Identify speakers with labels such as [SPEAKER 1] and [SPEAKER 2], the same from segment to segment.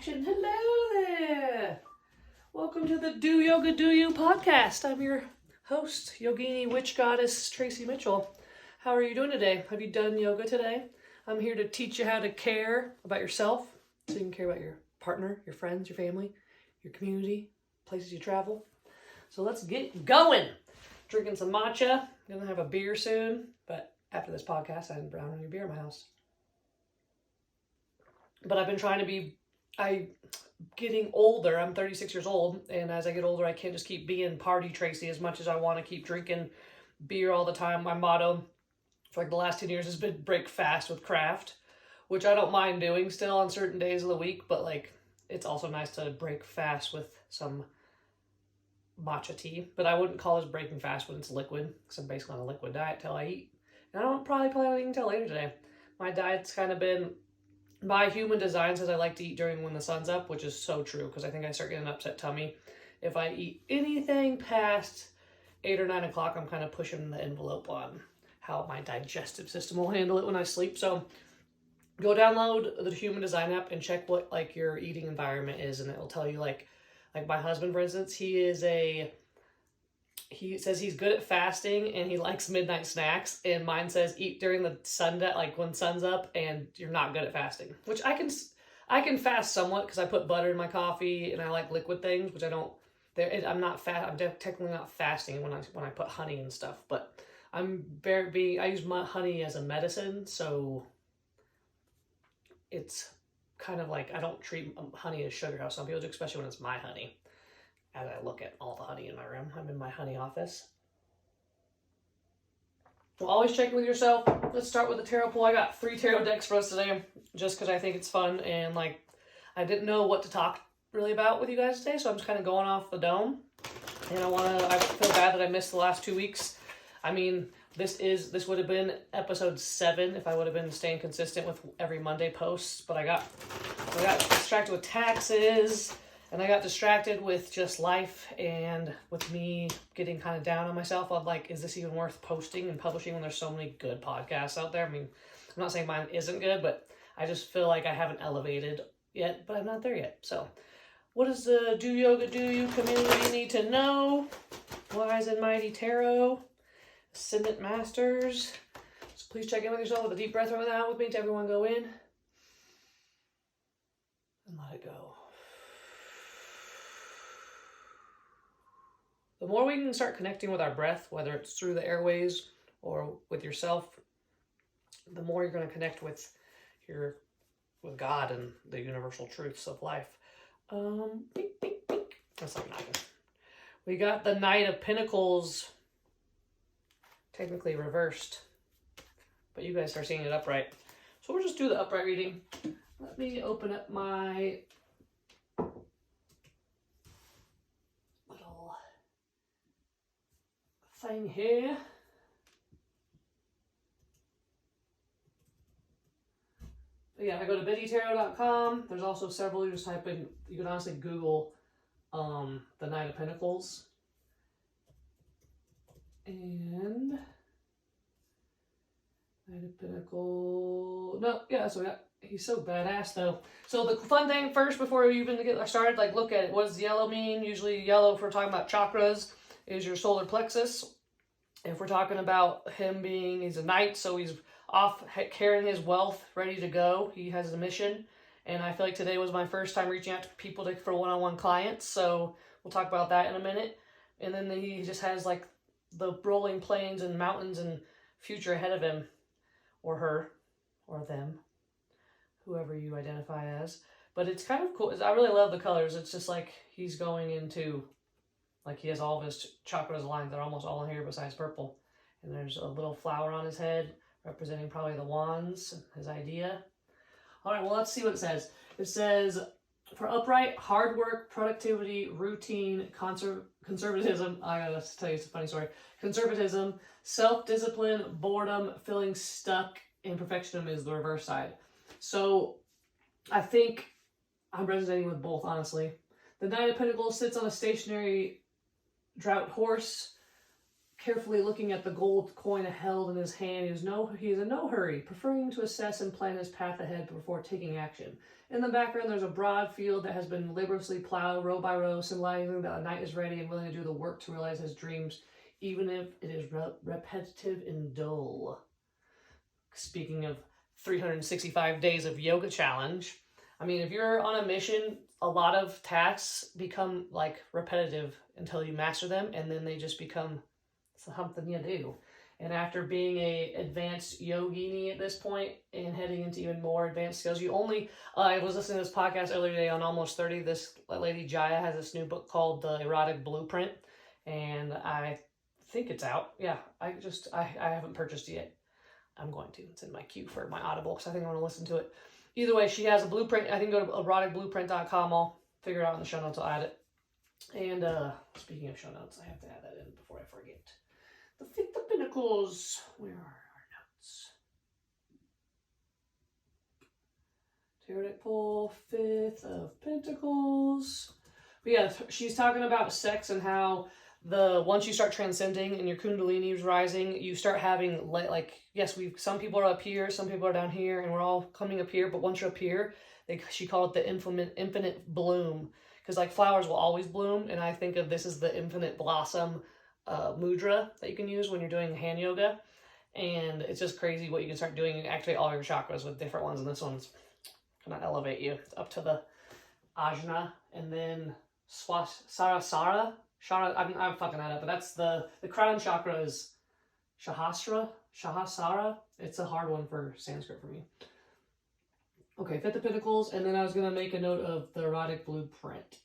[SPEAKER 1] watching. Hello there. Welcome to the Do Yoga Do You podcast. I'm your host, Yogini Witch Goddess Tracy Mitchell. How are you doing today? Have you done yoga today? I'm here to teach you how to care about yourself so you can care about your partner, your friends, your family, your community, places you travel. So let's get going. Drinking some matcha. Gonna have a beer soon, but after this podcast, I didn't brown any beer in my house. But I've been trying to be, getting older. I'm 36 years old, and as I get older, I can't just keep being party Tracy as much as I want to keep drinking beer all the time. My motto for like the last 10 years has been break fast with craft, which I don't mind doing still on certain days of the week, but like it's also nice to break fast with some matcha tea. But I wouldn't call this breaking fast when it's liquid, because I'm basically on a liquid diet till I eat. And I don't probably plan on eating until later today. My diet's kind of been, by human design, says I like to eat during when the sun's up, which is so true, because I think I start getting an upset tummy if I eat anything past 8 or 9 o'clock. I'm kind of pushing the envelope on how my digestive system will handle it when I sleep. So go download the Human Design app and check what like your eating environment is, and it'll tell you like my husband, for instance, he says he's good at fasting and he likes midnight snacks, and mine says eat during the sun, like when sun's up, and you're not good at fasting, which I can fast somewhat because I put butter in my coffee and I like liquid things, which I don't. I'm not fat. I'm technically not fasting when I put honey and stuff, but I use my honey as a medicine, so it's kind of like I don't treat honey as sugar how some people do, especially when it's my honey. As I look at all the honey in my room, I'm in my honey office. Well, always check with yourself. Let's start with the tarot pool. I got 3 tarot decks for us today, just because I think it's fun, and like I didn't know what to talk really about with you guys today, so I'm just kind of going off the dome. And I feel bad that I missed the last 2 weeks. I mean, this would have been episode 7 if I would have been staying consistent with every Monday posts, but I got distracted with taxes, and I got distracted with just life and with me getting kind of down on myself. I'm like, is this even worth posting and publishing when there's so many good podcasts out there? I mean, I'm not saying mine isn't good, but I just feel like I haven't elevated yet, but I'm not there yet. So what does the Do Yoga Do You community need to know? Wise and Mighty Tarot, Ascendant Masters. So please check in with yourself with a deep breath right now with me to everyone go in and let it go. The more we can start connecting with our breath, whether it's through the airways or with yourself, the more you're going to connect with God and the universal truths of life. That's like nothing. We got the Knight of Pentacles, technically reversed, but you guys are seeing it upright. So we'll just do the upright reading. Let me open up my little thing here. But yeah, if I go to bettytarot.com, there's also several. You just type in, you can honestly Google the Knight of Pentacles. And Knight of Pentacles. No, yeah, so he's so badass though. So the fun thing first, before we even get started, like look at it. What does yellow mean? Usually yellow, if we're talking about chakras, is your solar plexus. If we're talking about him being, he's a knight, so he's off carrying his wealth, ready to go. He has a mission. And I feel like today was my first time reaching out to people for one-on-one clients. So we'll talk about that in a minute. And then he just has like the rolling plains and mountains and future ahead of him, or her, or them, whoever you identify as. But it's kind of cool. I really love the colors. It's just like he's going into, like he has all of his chakras aligned. They're almost all in here besides purple. And there's a little flower on his head representing probably the wands, his idea. All right, well, let's see what it says. It says, for upright, hard work, productivity, routine, conservatism. I gotta tell you, it's a funny story. Conservatism, self-discipline, boredom, feeling stuck, and perfectionism is the reverse side. So I think I'm resonating with both, honestly. The Knight of Pentacles sits on a stationary drought horse, carefully looking at the gold coin held in his hand. He is in no hurry, preferring to assess and plan his path ahead before taking action. In the background, there's a broad field that has been laboriously plowed row by row, symbolizing that a knight is ready and willing to do the work to realize his dreams, even if it is repetitive and dull. Speaking of 365 days of yoga challenge, I mean, if you're on a mission, a lot of tasks become like repetitive until you master them, and then they just become something you do. And after being a advanced yogini at this point and heading into even more advanced skills, I was listening to this podcast earlier today on Almost 30. This lady Gaia has this new book called The Erotic Blueprint, and I think it's out. Yeah, I haven't purchased it yet. I'm going to. It's in my queue for my Audible because I think I want to listen to it. Either way, she has a blueprint. I can go to eroticblueprint.com. I'll figure it out in the show notes. I'll add it. And speaking of show notes, I have to add that in before I forget. The Fifth of Pentacles. Where are our notes? Tarot deck pull, Fifth of Pentacles. But yeah, she's talking about sex and how once you start transcending and your kundalini is rising, you start having some people are up here, some people are down here, and we're all coming up here. But once you're up here, she called it the infinite bloom, because like flowers will always bloom, and I think of this as the infinite blossom mudra that you can use when you're doing hand yoga. And it's just crazy what you can start doing and activate all your chakras with different ones, and this one's gonna elevate you up to the ajna, and then Sarasara. I'm fucking that up, but that's the crown chakra is Shahasrara. It's a hard one for Sanskrit for me. Okay, Fifth of Pentacles, and then I was gonna make a note of the erotic blueprint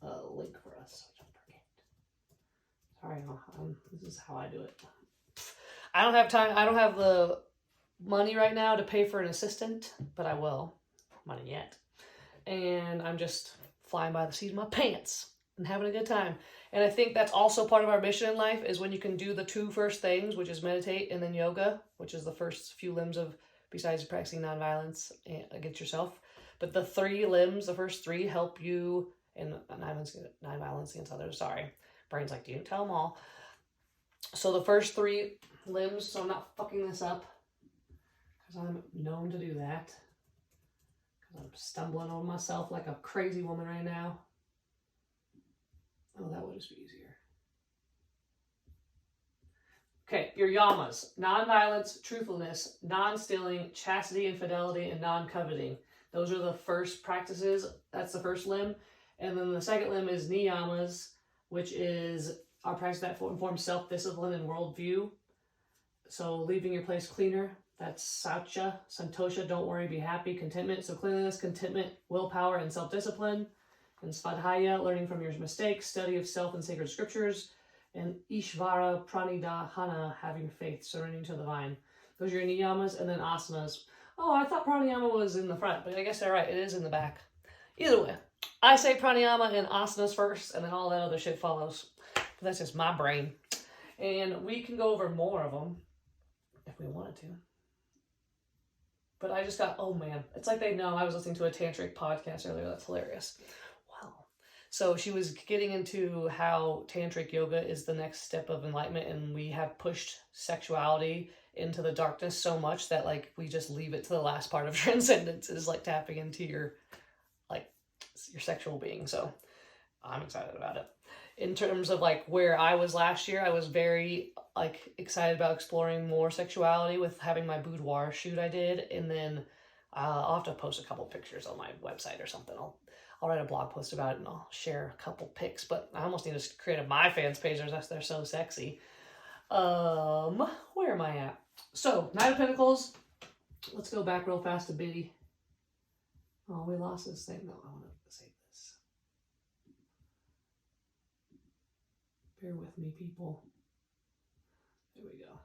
[SPEAKER 1] link for us. Sorry, this is how I do it. I don't have time. I don't have the money right now to pay for an assistant, but I will. Money yet. And I'm just flying by the seat of my pants and having a good time. And I think that's also part of our mission in life, is when you can do the two first things, which is meditate and then yoga, which is the first few limbs of, besides practicing nonviolence against yourself. But the three limbs, the first three, help you in nonviolence against others. Sorry. Brain's like, you didn't tell them all. So the first three limbs, so I'm not fucking this up, because I'm known to do that. Because I'm stumbling over myself like a crazy woman right now. Oh, that would just be easier. Okay, your yamas. Non-violence, truthfulness, non-stealing, chastity and fidelity, and non-coveting. Those are the first practices. That's the first limb. And then the second limb is niyamas, which is our practice that informs self-discipline and worldview. So leaving your place cleaner, that's satya, santosha, don't worry, be happy, contentment. So cleanliness, contentment, willpower, and self-discipline. And svadhyaya, learning from your mistakes, study of self and sacred scriptures. And ishvara pranidhana, having faith, surrendering to the divine. Those are your niyamas. And then asanas. Oh, I thought pranayama was in the front, but I guess they're right, it is in the back. Either way, I say pranayama and asanas first, and then all that other shit follows. But that's just my brain. And we can go over more of them if we wanted to. But I just got, oh man, it's like they know I was listening to a tantric podcast earlier. That's hilarious. Wow. So she was getting into how tantric yoga is the next step of enlightenment, and we have pushed sexuality into the darkness so much that like we just leave it to the last part of transcendence, is like tapping into your sexual being. So I'm excited about it. In terms of like where I was last year, I was very like excited about exploring more sexuality with having my boudoir shoot I did, and then I'll have to post a couple pictures on my website or something. I'll write a blog post about it and I'll share a couple pics, but I almost need to create a My Fans page. They're so sexy. Where am I at? So, Knight of Pentacles. Let's go back real fast to Biddy. Oh, we lost this thing. No, I want to save this. Bear with me, people. There we go.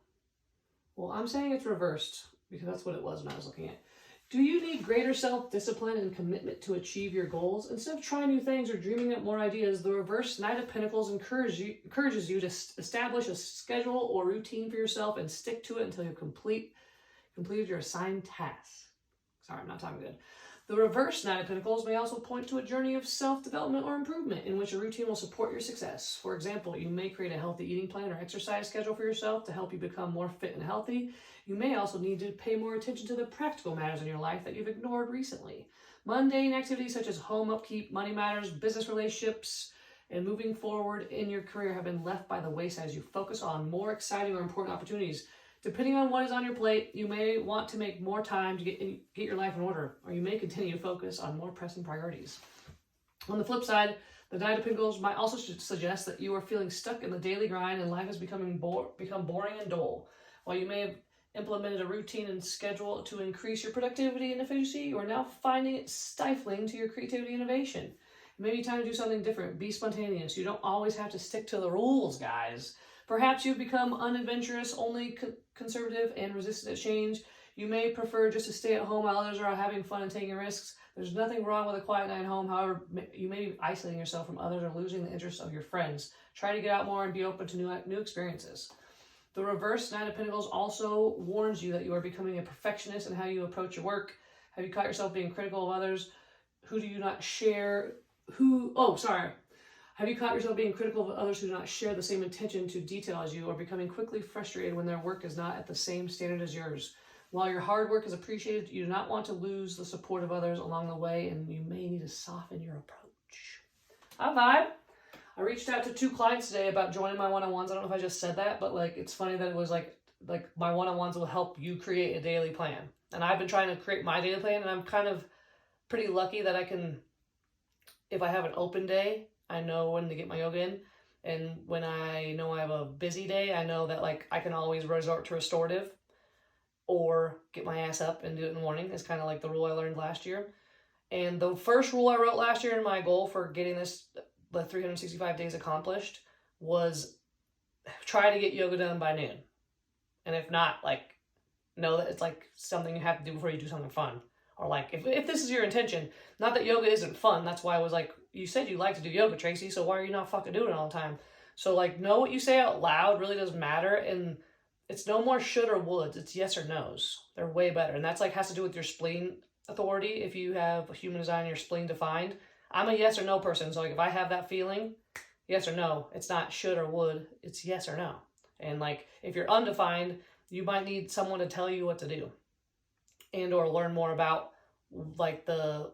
[SPEAKER 1] Well, I'm saying it's reversed because that's what it was when I was looking at it. Do you need greater self-discipline and commitment to achieve your goals? Instead of trying new things or dreaming up more ideas, the reverse Knight of Pentacles encourages you to establish a schedule or routine for yourself and stick to it until you've completed your assigned tasks. Sorry, I'm not talking good. The reverse Nine of Pentacles may also point to a journey of self-development or improvement in which a routine will support your success. For example, you may create a healthy eating plan or exercise schedule for yourself to help you become more fit and healthy. You may also need to pay more attention to the practical matters in your life that you've ignored recently. Mundane activities such as home upkeep, money matters, business relationships, and moving forward in your career have been left by the wayside as you focus on more exciting or important opportunities. Depending on what is on your plate, you may want to make more time to get your life in order, or you may continue to focus on more pressing priorities. On the flip side, the Nine of Pentacles might also suggest that you are feeling stuck in the daily grind and life has become boring and dull. While you may have implemented a routine and schedule to increase your productivity and efficiency, you are now finding it stifling to your creativity and innovation. It may be time to do something different. Be spontaneous. You don't always have to stick to the rules, guys. Perhaps you've become unadventurous, only conservative, and resistant to change. You may prefer just to stay at home while others are having fun and taking risks. There's nothing wrong with a quiet night at home. However, you may be isolating yourself from others or losing the interest of your friends. Try to get out more and be open to new experiences. The reverse Nine of Pentacles also warns you that you are becoming a perfectionist in how you approach your work. Have you caught yourself being critical of others? Have you caught yourself being critical of others who do not share the same attention to detail as you, or becoming quickly frustrated when their work is not at the same standard as yours? While your hard work is appreciated, you do not want to lose the support of others along the way, and you may need to soften your approach. Hi, vibe. I reached out to 2 clients today about joining my one-on-ones. I don't know if I just said that, but like it's funny that it was like my one-on-ones will help you create a daily plan. And I've been trying to create my daily plan, and I'm kind of pretty lucky that I can, if I have an open day, I know when to get my yoga in. And when I know I have a busy day, I know that like I can always resort to restorative or get my ass up and do it in the morning. It's kind of like the rule I learned last year. And the first rule I wrote last year in my goal for getting the 365 days accomplished was try to get yoga done by noon. And if not, like, know that it's like something you have to do before you do something fun. Or like, if this is your intention, not that yoga isn't fun. That's why I was like, you said you like to do yoga, Tracy, so why are you not fucking doing it all the time? So like, know what you say out loud really does matter. And it's no more should or would. It's yes or no's. They're way better. And that's like has to do with your spleen authority. If you have human design, your spleen defined. I'm a yes or no person. So like if I have that feeling, yes or no, it's not should or would. It's yes or no. And like if you're undefined, you might need someone to tell you what to do. And or learn more about like the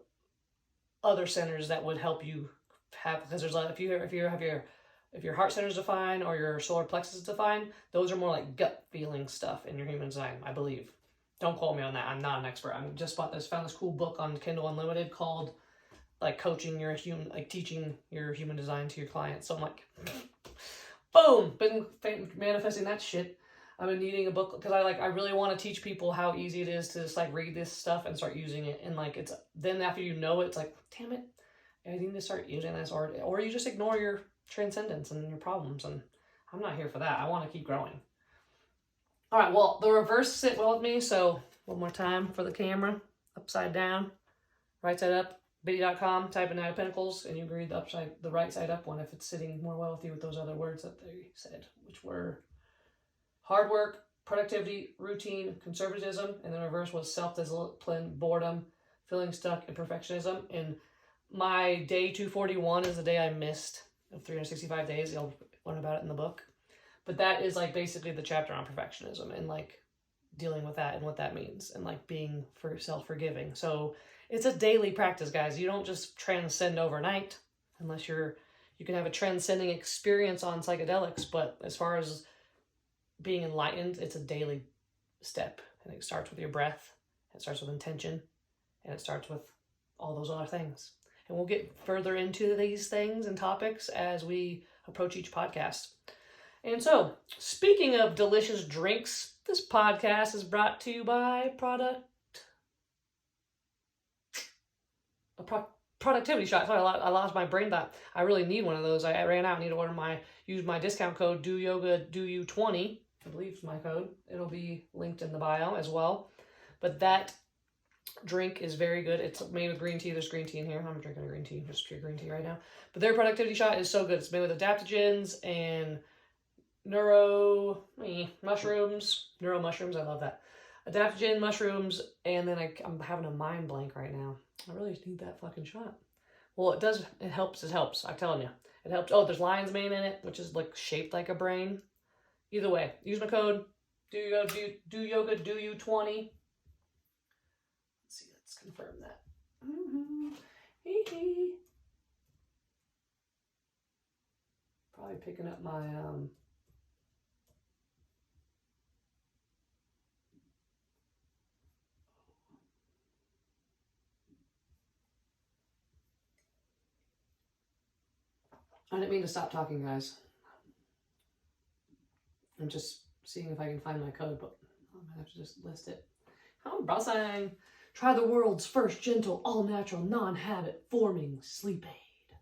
[SPEAKER 1] other centers that would help you have, because there's like if your heart center is defined or your solar plexus is defined, those are more like gut feeling stuff in your human design, I believe. Don't quote me on that. I'm not an expert. I just found this cool book on Kindle Unlimited called like teaching your human design to your clients. So I'm like, boom, been manifesting that shit. I've been needing a book because I really want to teach people how easy it is to just like read this stuff and start using it. And like it's then after you know it, it's like, damn it, I need to start using this, or you just ignore your transcendence and your problems. And I'm not here for that. I want to keep growing. All right, well, the reverse sit well with me. So one more time for the camera, upside down, right side up, biddy.com, type in Nine of Pentacles, and you can read the right side up one if it's sitting more well with you with those other words that they said, which were hard work, productivity, routine, conservatism, and the reverse was self-discipline, boredom, feeling stuck, and perfectionism. And my day 241 is the day I missed of 365 days. You'll learn about it in the book. But that is like basically the chapter on perfectionism and like dealing with that and what that means and like being for self-forgiving. So it's a daily practice, guys. You don't just transcend overnight unless you can have a transcending experience on psychedelics. But as far as being enlightened, it's a daily step, and it starts with your breath, it starts with intention, and it starts with all those other things. And we'll get further into these things and topics as we approach each podcast. And so, speaking of delicious drinks, this podcast is brought to you by Productivity Shot. Sorry, I lost my brain thought. I really need one of those. I ran out. I need to use my discount code DoYogaDoYou20. I believe it's my code. It'll be linked in the bio as well. But that drink is very good. It's made with green tea. There's green tea in here. I'm drinking a green tea, just pure green tea right now. But their Productivity Shot is so good. It's made with adaptogens and neuro mushrooms. I love that. adaptogen, mushrooms, and then I'm having a mind blank right now. I really need that fucking shot. Well, it does. It helps. It helps. I'm telling you. It helps. Oh, there's lion's mane in it, which is like shaped like a brain. Either way, use my code. Do yoga, do you 20. Let's see. Let's confirm that. Probably picking up my I didn't mean to stop talking, guys. I'm just seeing if I can find my code, but I'm gonna have to just list it. How browsing. Try the world's first gentle, all-natural, non-habit forming sleep aid.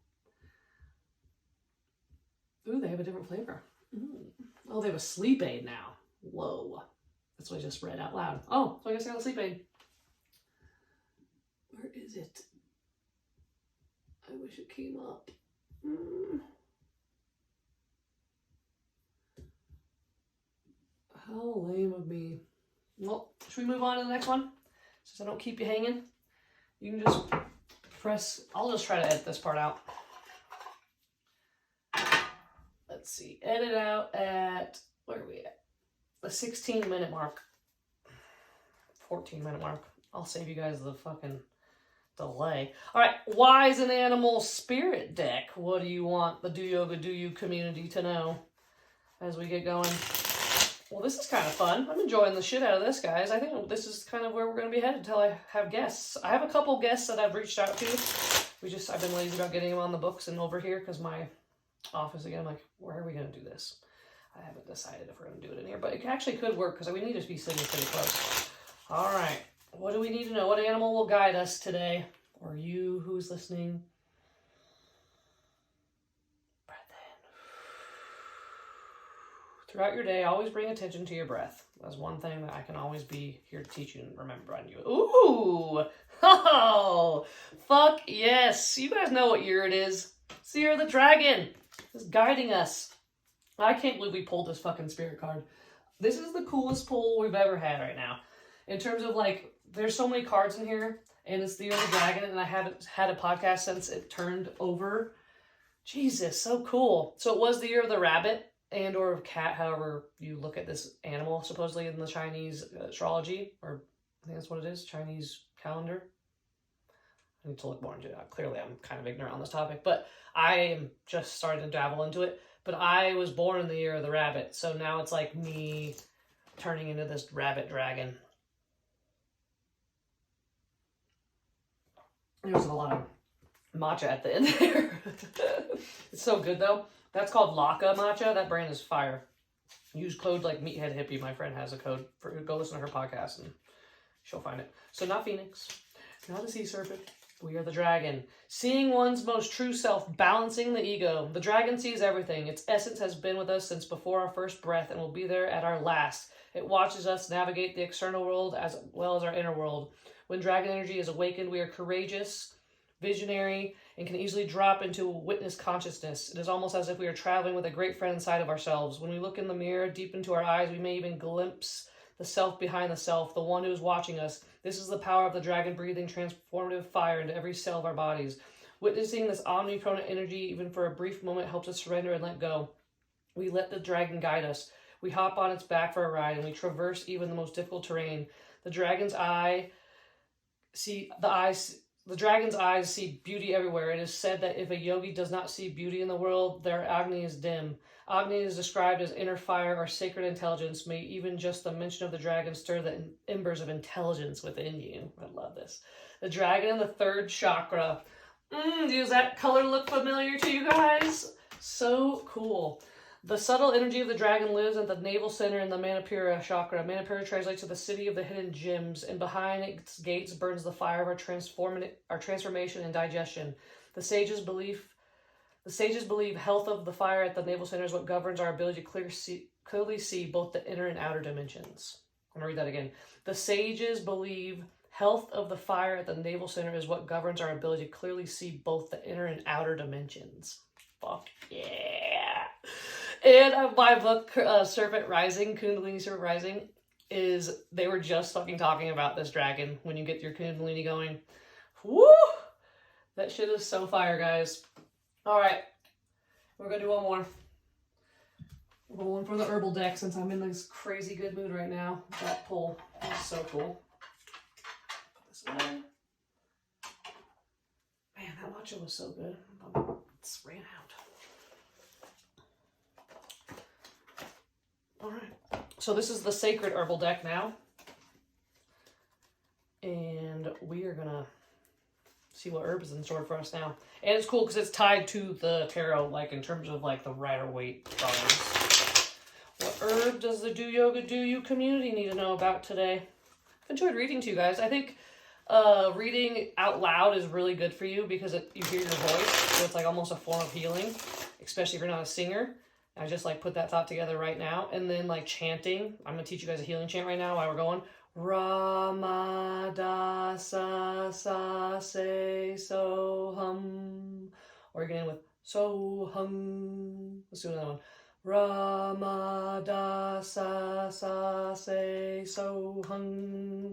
[SPEAKER 1] Ooh, they have a different flavor. Oh, they have a sleep aid now. Whoa. That's what I just read out loud. Oh, so I guess I got a sleep aid. Where is it? I wish it came up. How lame of me. Well, should we move on to the next one? Since I don't keep you hanging. You can just press. I'll just try to edit this part out. Let's see. Edit out at, where are we at? The 16-minute mark. 14-minute mark. I'll save you guys the fucking delay. All right, Wise and Animal Spirit deck. What do you want the Do Yoga Do You community to know as we get going? Well, this is kind of fun. I'm enjoying the shit out of this, guys. I think this is kind of where we're going to be headed until I have guests. I have a couple guests that I've reached out to. I've been lazy about getting them on the books and over here because my office again, I'm like, where are we going to do this? I haven't decided if we're going to do it in here, but it actually could work because we need to be sitting pretty close. All right. What do we need to know? What animal will guide us today? Or you who's listening? Breath in. Throughout your day, always bring attention to your breath. That's one thing that I can always be here to teach you and remember on you. Ooh! Oh! Fuck yes! You guys know what year it is. It's the year of the dragon. It's guiding us. I can't believe we pulled this fucking spirit card. This is the coolest pull we've ever had right now. In terms of like, there's so many cards in here, and it's the year of the dragon, and I haven't had a podcast since it turned over. Jesus, so cool. So it was the year of the rabbit and or cat, however you look at this animal, supposedly in the Chinese astrology, or I think that's what it is, Chinese calendar. I need to look more into it. Clearly, I'm kind of ignorant on this topic, but I am just starting to dabble into it. But I was born in the year of the rabbit, so now it's like me turning into this rabbit dragon. There's a lot of matcha at the end there. It's so good, though. That's called Laka matcha. That brand is fire. Use code like Meathead Hippie. My friend has a code. Go listen to her podcast, and she'll find it. So not Phoenix, not the sea serpent. We are the dragon. Seeing one's most true self, balancing the ego. The dragon sees everything. Its essence has been with us since before our first breath and will be there at our last. It watches us navigate the external world as well as our inner world. When dragon energy is awakened, we are courageous, visionary, and can easily drop into witness consciousness. It is almost as if we are traveling with a great friend inside of ourselves. When we look in the mirror, deep into our eyes, we may even glimpse the self behind the self, the one who is watching us. This is the power of the dragon breathing transformative fire into every cell of our bodies. Witnessing this omnipotent energy, even for a brief moment, helps us surrender and let go. We let the dragon guide us. We hop on its back for a ride, and we traverse even the most difficult terrain. The dragon's eyes see beauty everywhere. It is said that if a yogi does not see beauty in the world, their Agni is dim. Agni is described as inner fire or sacred intelligence. May even just the mention of the dragon stir the embers of intelligence within you. I love this. The dragon in the third chakra. Does that color look familiar to you guys? So cool. The subtle energy of the dragon lives at the navel center in the Manipura chakra. Manipura translates to the city of the hidden gems, and behind its gates burns the fire of our transformation and digestion. The sages believe health of the fire at the navel center is what governs our ability to clearly see both the inner and outer dimensions. I'm going to read that again. The sages believe health of the fire at the navel center is what governs our ability to clearly see both the inner and outer dimensions. Fuck yeah. And my book, Serpent Rising, Kundalini Serpent Rising, is they were just fucking talking about this dragon when you get your Kundalini going. Woo! That shit is so fire, guys. All right. We're going to do one more. Rolling for the herbal deck since I'm in this crazy good mood right now. That pull is so cool. Put this away. Man, that matcha was so good. It's ran out. Alright. So this is the sacred herbal deck now. And we are gonna see what herb is in store for us now. And it's cool because it's tied to the tarot, like in terms of like the Rider-Waite cards. What herb does the Do Yoga Do You community need to know about today? I've enjoyed reading to you guys. I think reading out loud is really good for you because you hear your voice, so it's like almost a form of healing, especially if you're not a singer. I just like put that thought together right now. And then like chanting, I'm going to teach you guys a healing chant right now while we're going. Ramada sa sa se so hum. Or you're going to end with so hum. Let's do another one. Ramada sa sa se so hum.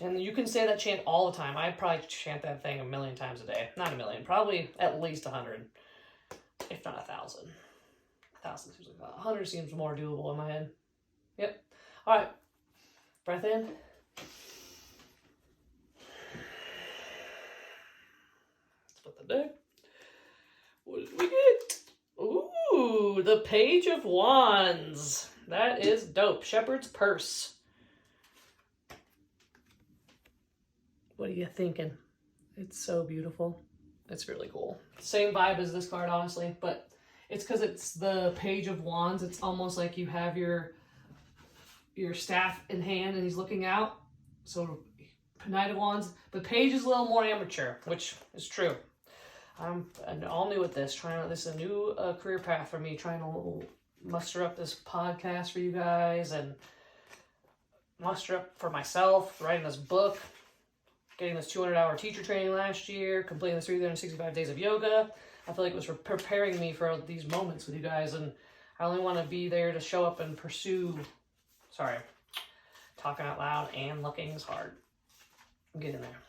[SPEAKER 1] And you can say that chant all the time. I probably chant that thing 1,000,000 times a day. Not 1,000,000, probably at least 100, if not 1,000. 1,000 seems like 100 seems more doable in my head. Yep. All right. Breath in. Let's put the deck. What did we get? Ooh, the Page of Wands. That is dope. Shepherd's Purse. What are you thinking? It's so beautiful. It's really cool. Same vibe as this card, honestly, but it's because it's the Page of Wands. It's almost like you have your staff in hand and he's looking out. So Knight of Wands. The Page is a little more amateur, which is true. I'm all new at this. This is a new career path for me. Trying to muster up this podcast for you guys and muster up for myself. Writing this book. Getting this 200-hour teacher training last year, completing this 365 days of yoga. I feel like it was for preparing me for these moments with you guys, and I only want to be there to show up and pursue. Sorry, talking out loud and looking is hard. Get in there.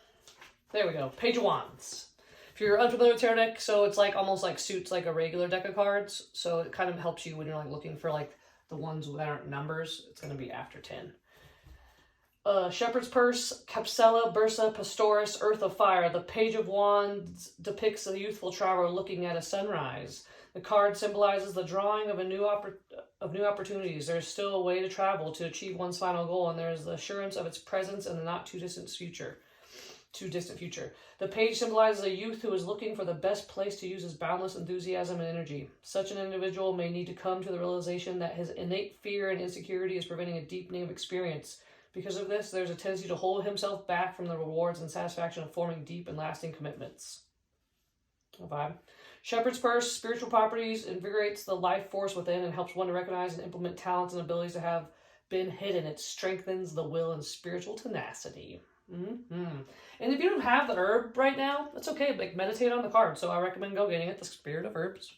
[SPEAKER 1] There we go. Page of Wands. If you're unfamiliar with tarot deck, so it's like almost like suits like a regular deck of cards. So it kind of helps you when you're like looking for like the ones that aren't numbers. It's going to be after 10. Shepherd's Purse, Capsella, Bursa, Pastoris, Earth of Fire. The Page of Wands depicts a youthful traveler looking at a sunrise. The card symbolizes the drawing of new opportunities. There's still a way to travel to achieve one's final goal, and there is the assurance of its presence in the not too distant future. The page symbolizes a youth who is looking for the best place to use his boundless enthusiasm and energy. Such an individual may need to come to the realization that his innate fear and insecurity is preventing a deepening of experience. Because of this, there's a tendency to hold himself back from the rewards and satisfaction of forming deep and lasting commitments. A vibe. Shepherd's Purse, spiritual properties, invigorates the life force within and helps one to recognize and implement talents and abilities that have been hidden. It strengthens the will and spiritual tenacity. And if you don't have the herb right now, that's okay. Like, meditate on the card. So I recommend go getting it. The Spirit of Herbs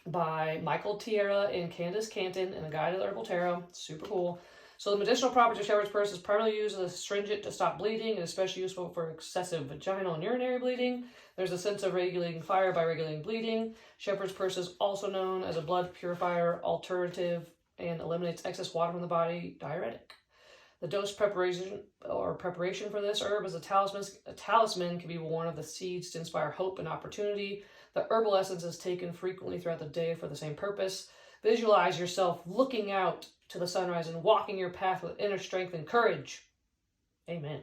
[SPEAKER 1] by Michael Tierra and Candace Canton in A Guide to the Herbal Tarot. Super cool. So the medicinal property of Shepherd's Purse is primarily used as astringent to stop bleeding and especially useful for excessive vaginal and urinary bleeding. There's a sense of regulating fire by regulating bleeding. Shepherd's Purse is also known as a blood purifier alternative and eliminates excess water from the body, diuretic. The dose preparation for this herb is a talisman. A talisman can be worn of the seeds to inspire hope and opportunity. The herbal essence is taken frequently throughout the day for the same purpose. Visualize yourself looking out to the sunrise and walking your path with inner strength and courage. Amen.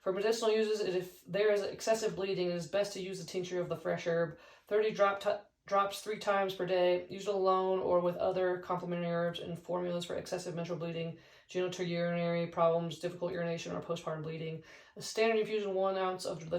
[SPEAKER 1] For medicinal uses, if there is excessive bleeding, it is best to use the tincture of the fresh herb. 30 drops 3 times per day, used alone or with other complementary herbs and formulas for excessive menstrual bleeding, genitourinary problems, difficult urination, or postpartum bleeding. A standard infusion, 1 ounce of the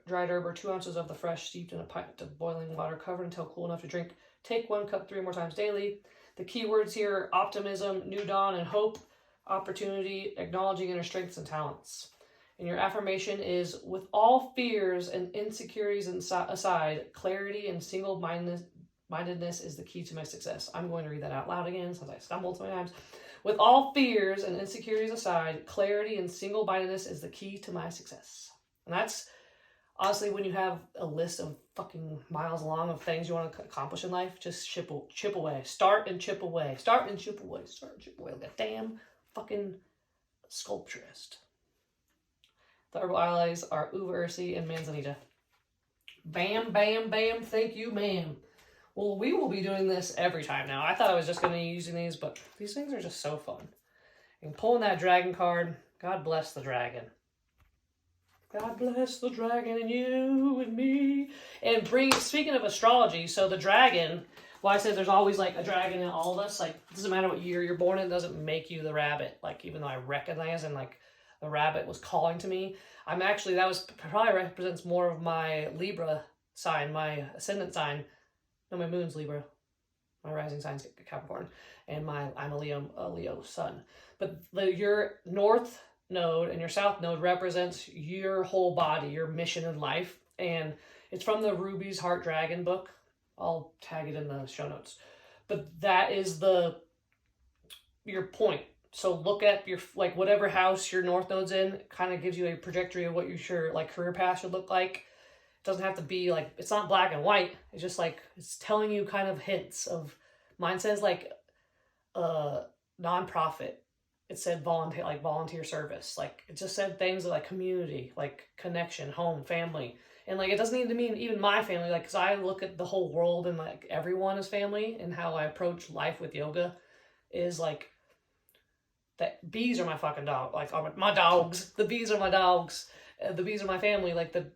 [SPEAKER 1] dried herb or 2 ounces of the fresh steeped in a pint of boiling water, covered until cool enough to drink. Take 1 cup 3 or more times daily. The keywords here are optimism, new dawn, and hope, opportunity, acknowledging inner strengths and talents. And your affirmation is, with all fears and insecurities aside, clarity and single-mindedness Mindedness is the key to my success. I'm going to read that out loud again since I stumbled so many times. With all fears and insecurities aside, clarity and single-mindedness is the key to my success. And that's honestly when you have a list of fucking miles long of things you want to accomplish in life, just chip away. Start and chip away. Start and chip away. Start and chip away. Like a damn fucking sculpturist. The herbal allies are Uva Ursi and Manzanita. Bam, bam, bam. Thank you, ma'am. Well, we will be doing this every time now. I thought I was just going to be using these, but these things are just so fun. And pulling that dragon card, God bless the dragon. God bless the dragon and you and me. And speaking of astrology, so the dragon, well, I said there's always like a dragon in all of us. Like, it doesn't matter what year you're born in, it doesn't make you the rabbit. Like, even though I recognize and like the rabbit was calling to me, that was probably represents more of my Libra sign, my ascendant sign. No, my moon's Libra. My rising sign's Capricorn. And I'm a Leo sun. But your north node and your south node represents your whole body, your mission in life. And it's from the Ruby's Heart Dragon book. I'll tag it in the show notes. But that is your point. So look at your, like, whatever house your north node's in, kind of gives you a trajectory of what your career path should look like. Doesn't have to be like, it's not black and white. It's just like, it's telling you kind of hints of, mine says like nonprofit. It said volunteer service. Like, it just said things like community, like connection, home, family. And like, it doesn't need to mean even my family. Like, cause I look at the whole world and like everyone is family, and how I approach life with yoga is like, that bees are my fucking dog. Like, my dogs. The bees are my dogs. The bees are my family. Like, the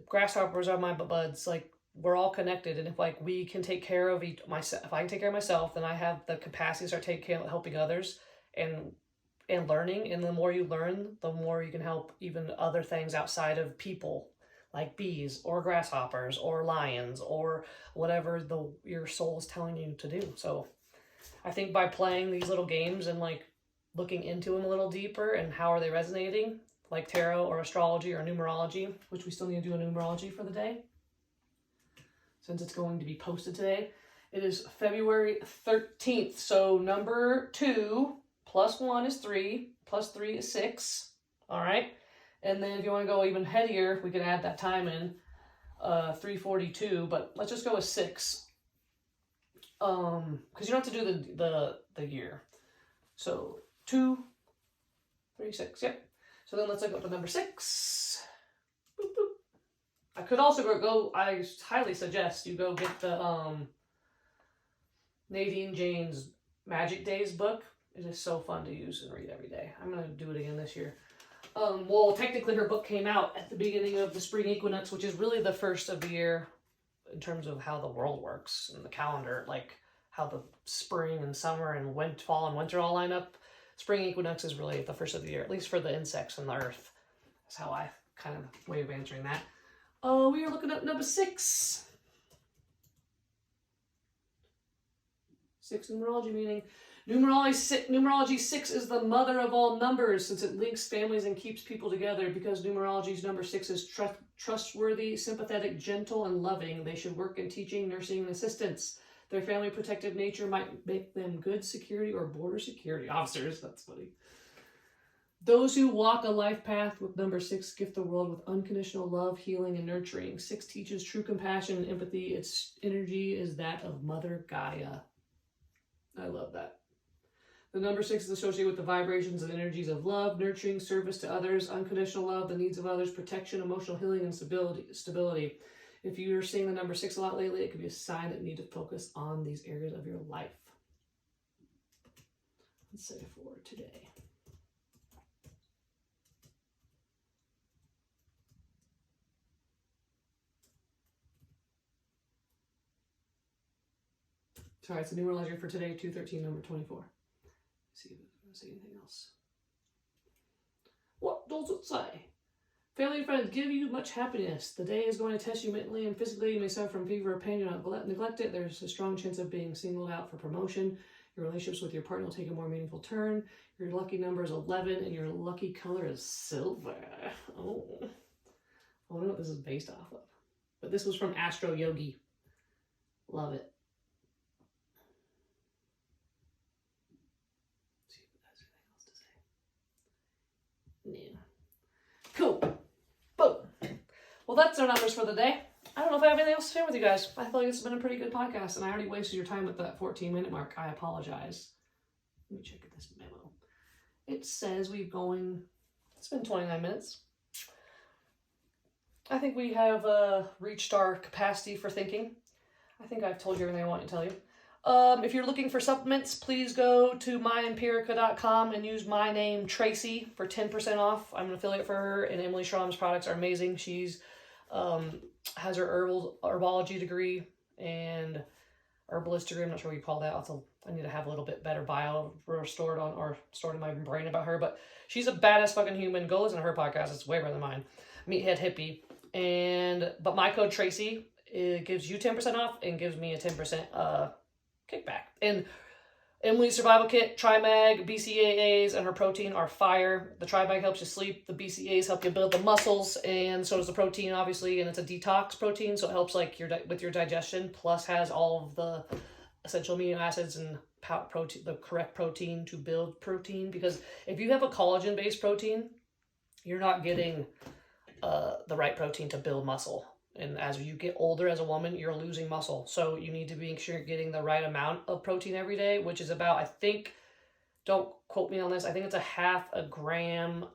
[SPEAKER 1] grasshoppers are my buds. Like, we're all connected. And if like we can take care of myself, if I can take care of myself, then I have the capacity to start taking care of helping others and learning. And the more you learn, the more you can help even other things outside of people, like bees or grasshoppers or lions or whatever your soul is telling you to do. So I think by playing these little games and like looking into them a little deeper and how are they resonating, like tarot or astrology or numerology, which we still need to do a numerology for the day, since it's going to be posted today. It is February 13th. So number 2 plus 1 is 3, plus 3 is 6. All right. And then if you want to go even headier, we can add that time in, 342, but let's just go with 6. Because you don't have to do the year. So 2, 3, 6, yep. So then let's look up the number 6. Boop, boop. I could also I highly suggest you go get the Nadine Jane's Magic Days book. It is so fun to use and read every day. I'm going to do it again this year. Well, technically her book came out at the beginning of the spring equinox, which is really the first of the year in terms of how the world works and the calendar, like how the spring and summer and fall and winter all line up. Spring equinox is really the first of the year, at least for the insects and the earth. That's how I kind of way of answering that. We are looking at number 6. 6 numerology meaning. Numerology 6 is the mother of all numbers, since it links families and keeps people together. Because numerology's number 6 is trustworthy, sympathetic, gentle, and loving. They should work in teaching, nursing, and assistance. Their family protective nature might make them good security or border security officers. That's funny. Those who walk a life path with number 6 gift the world with unconditional love, healing, and nurturing. 6 teaches true compassion and empathy. Its energy is that of Mother Gaia. I love that. The number 6 is associated with the vibrations and energies of love, nurturing, service to others, unconditional love, the needs of others, protection, emotional healing, and stability. If you're seeing the number 6 a lot lately, it could be a sign that you need to focus on these areas of your life. Let's say for today. Sorry, it's a numerology for today, 2/13, number 24. Let's see if I'm going to say anything else. What does it say? Family and friends give you much happiness. The day is going to test you mentally and physically. You may suffer from fever or pain. Do not neglect it. There's a strong chance of being singled out for promotion. Your relationships with your partner will take a more meaningful turn. Your lucky number is 11, and your lucky color is silver. Oh, I wonder what this is based off of. But this was from Astro Yogi. Love it. Cool. Boom. Well, that's our numbers for the day. I don't know if I have anything else to share with you guys. I feel like it's been a pretty good podcast, and I already wasted your time at that 14-minute mark. I apologize. Let me check this memo. It says it's been 29 minutes. I think we have reached our capacity for thinking. I think I've told you everything I want to tell you. If you're looking for supplements, please go to myempirica.com and use my name, Tracy, for 10% off. I'm an affiliate for her, and Emily Schramm's products are amazing. She's has her herbology degree and herbalist degree. I'm not sure what you call that. I need to have a little bit better bio stored in my brain about her, but she's a badass fucking human. Go listen to her podcast. It's way better than mine. Meathead Hippie. But my code Tracy, it gives you 10% off and gives me a 10% kickback. And Emily's survival kit, Trimag, BCAAs, and her protein are fire. The Trimag helps you sleep. The BCAAs help you build the muscles, and so does the protein, obviously. And it's a detox protein, so it helps like with your digestion. Plus, has all of the essential amino acids and protein, the correct protein to build protein. Because if you have a collagen-based protein, you're not getting the right protein to build muscle. And as you get older as a woman, you're losing muscle. So you need to make sure you're getting the right amount of protein every day, which is about, I think, don't quote me on this, I think it's 0.5 gram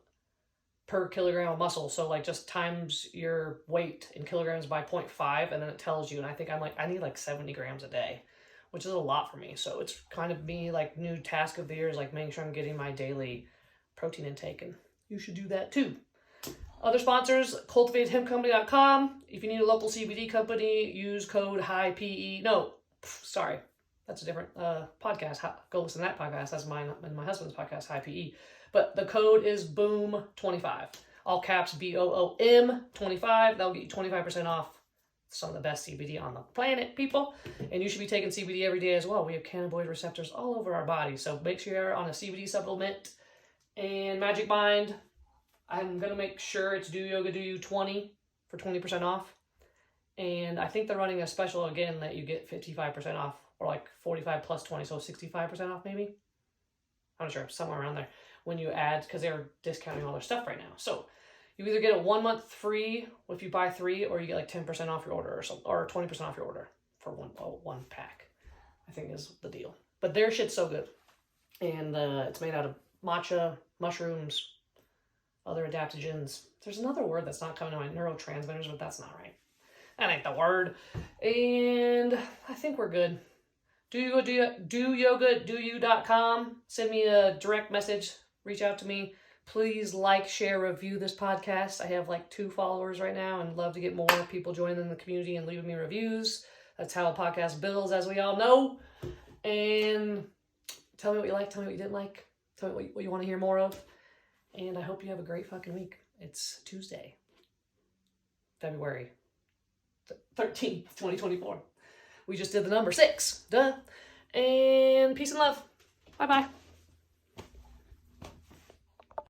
[SPEAKER 1] per kilogram of muscle. So like just times your weight in kilograms by 0.5, and then it tells you. And I think I need like 70 grams a day, which is a lot for me. So it's kind of me like new task of the year is like making sure I'm getting my daily protein intake, and you should do that too. Other sponsors, cultivatedhempcompany.com. If you need a local CBD company, use code HIGHPE. No, sorry. That's a different podcast. Go listen to that podcast. That's mine and my husband's podcast, HIGHPE. But the code is BOOM25. All caps, BOOM 25. That'll get you 25% off some of the best CBD on the planet, people. And you should be taking CBD every day as well. We have cannabinoid receptors all over our body. So make sure you're on a CBD supplement. And Magic Mind, I'm going to make sure it's Do Yoga Do You 20 for 20% off. And I think they're running a special again that you get 55% off, or like 45 plus 20, so 65% off maybe. I'm not sure, somewhere around there when you add, because they're discounting all their stuff right now. So you either get a 1 month free if you buy 3, or you get like 10% off your order or 20% off your order for one pack, I think is the deal. But their shit's so good. And it's made out of matcha, mushrooms, other adaptogens. There's another word that's not coming to mind, neurotransmitters, but that's not right. That ain't the word. And I think we're good. DoYogaDoYou.com. Send me a direct message. Reach out to me. Please like, share, review this podcast. I have like 2 followers right now, and love to get more people joining in the community and leaving me reviews. That's how a podcast builds, as we all know. And tell me what you like. Tell me what you didn't like. Tell me what you want to hear more of. And I hope you have a great fucking week. It's Tuesday, February 13th, 2024. We just did the number 6. Duh. And peace and love. Bye-bye.